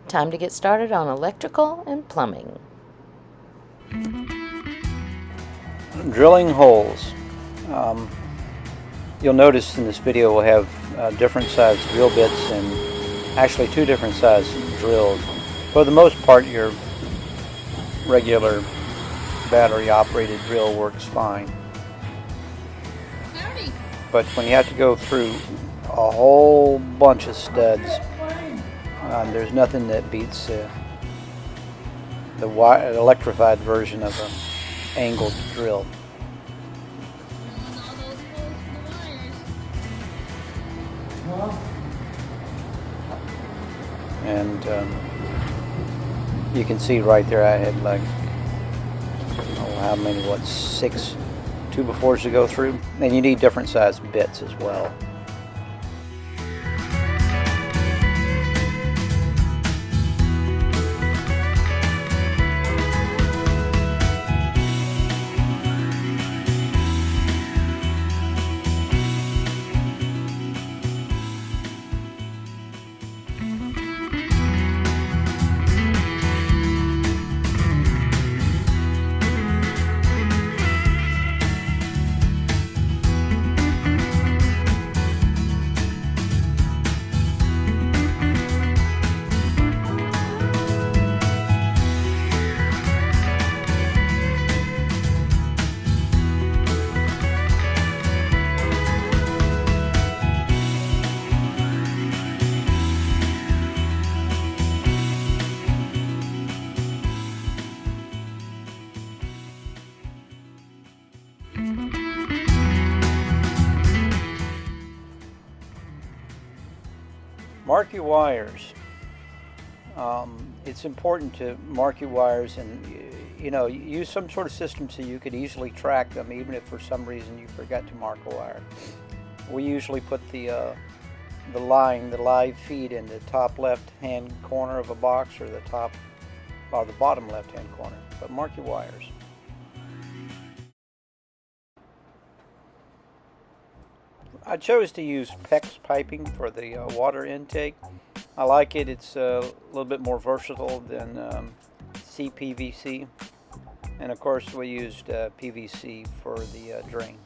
Time to get started on electrical and plumbing. Drilling holes. You'll notice in this video we'll have different sized drill bits and actually two different sized drills. For the most part, your regular battery operated drill works fine. But when you have to go through a whole bunch of studs, there's nothing that beats the electrified version of an angled drill. And you can see right there I had like, how many, 6 2x4s to go through. And you need different sized bits as well. Mark your wires. It's important to mark your wires and use some sort of system so you could easily track them, even if for some reason you forgot to mark a wire. We usually put the live feed in the top left hand corner of a box or the bottom left hand corner, but mark your wires. I chose to use PEX piping for the water intake. I like it. It's a little bit more versatile than CPVC. And of course we used PVC for the drain.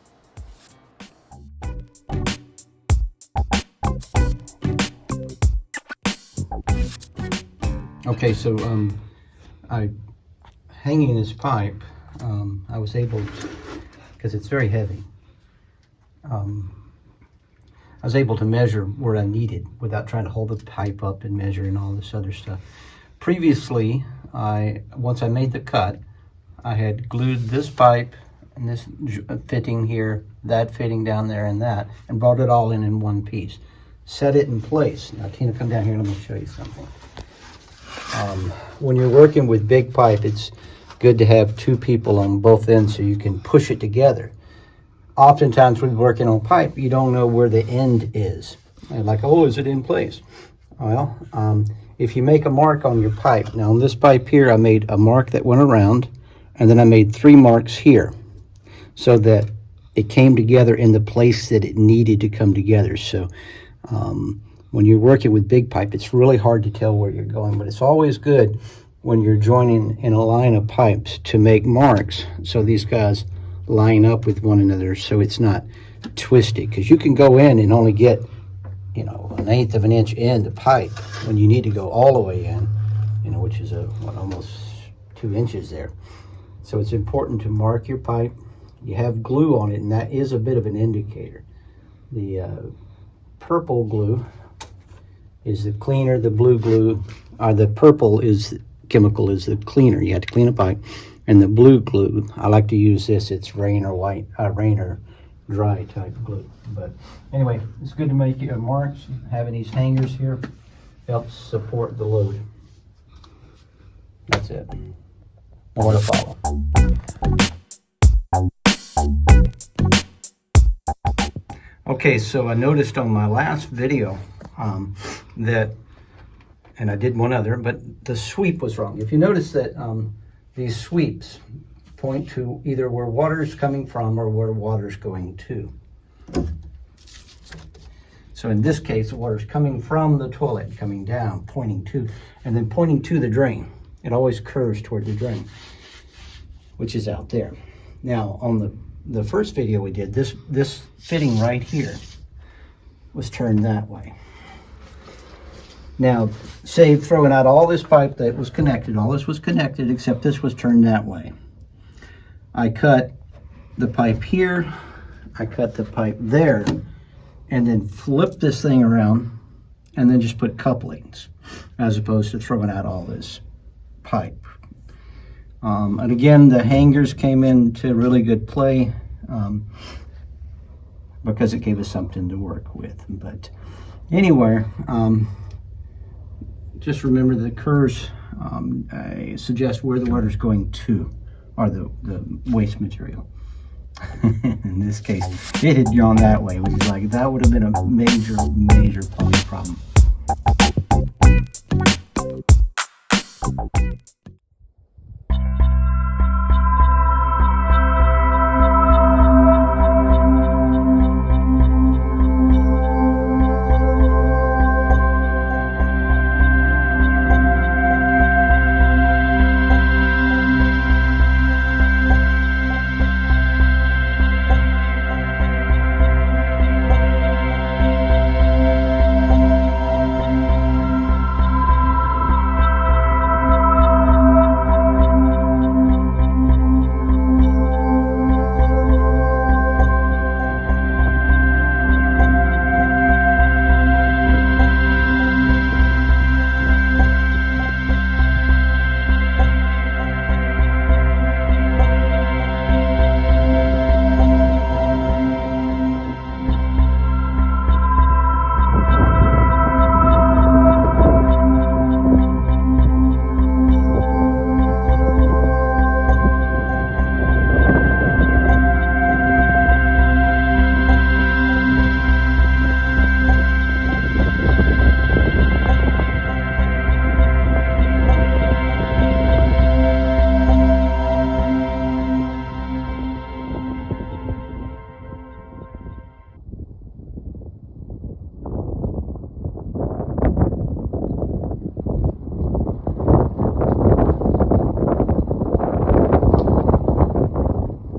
Okay, so hanging this pipe, I was able to, because it's very heavy, I was able to measure where I needed without trying to hold the pipe up and measure and all this other stuff. Previously, once I made the cut, I had glued this pipe and this fitting here, that fitting down there and that, and brought it all in one piece. Set it in place. Now Tina, come down here and let me show you something. When you're working with big pipe, it's good to have two people on both ends so you can push it together. Oftentimes when working on pipe, you don't know where the end is. And like, oh, is it in place? Well, if you make a mark on your pipe, now on this pipe here, I made a mark that went around, and then I made 3 marks here so that it came together in the place that it needed to come together. So when you're working with big pipe, it's really hard to tell where you're going, but it's always good when you're joining in a line of pipes to make marks so these guys line up with one another so it's not twisted, because you can go in and only get 1/8 of an inch in the pipe when you need to go all the way in, which is almost 2 inches there. So it's important to mark your pipe. You have glue on it, and that is a bit of an indicator. The purple glue is the cleaner, the blue glue, the purple chemical is the cleaner. You have to clean a pipe. And the blue glue, I like to use this. It's rain or dry type glue. But anyway, it's good to make marks. Having these hangers here helps support the load. That's it. More to follow. Okay, so I noticed on my last video that, and I did one other, but the sweep was wrong. If you notice that these sweeps point to either where water is coming from or where water is going to. So in this case, the water's coming from the toilet, coming down, pointing to, and then pointing to the drain. It always curves toward the drain, which is out there. Now, on the first video we did, this fitting right here was turned that way. Now, say throwing out all this pipe that was connected, all this was connected except this was turned that way. I cut the pipe here, I cut the pipe there, and then flip this thing around and then just put couplings as opposed to throwing out all this pipe. And again, the hangers came into really good play because it gave us something to work with. But anyway, just remember the curves I suggest where the water's going to, or the waste material. In this case, it had gone that way, which is like, that would have been a major plumbing problem.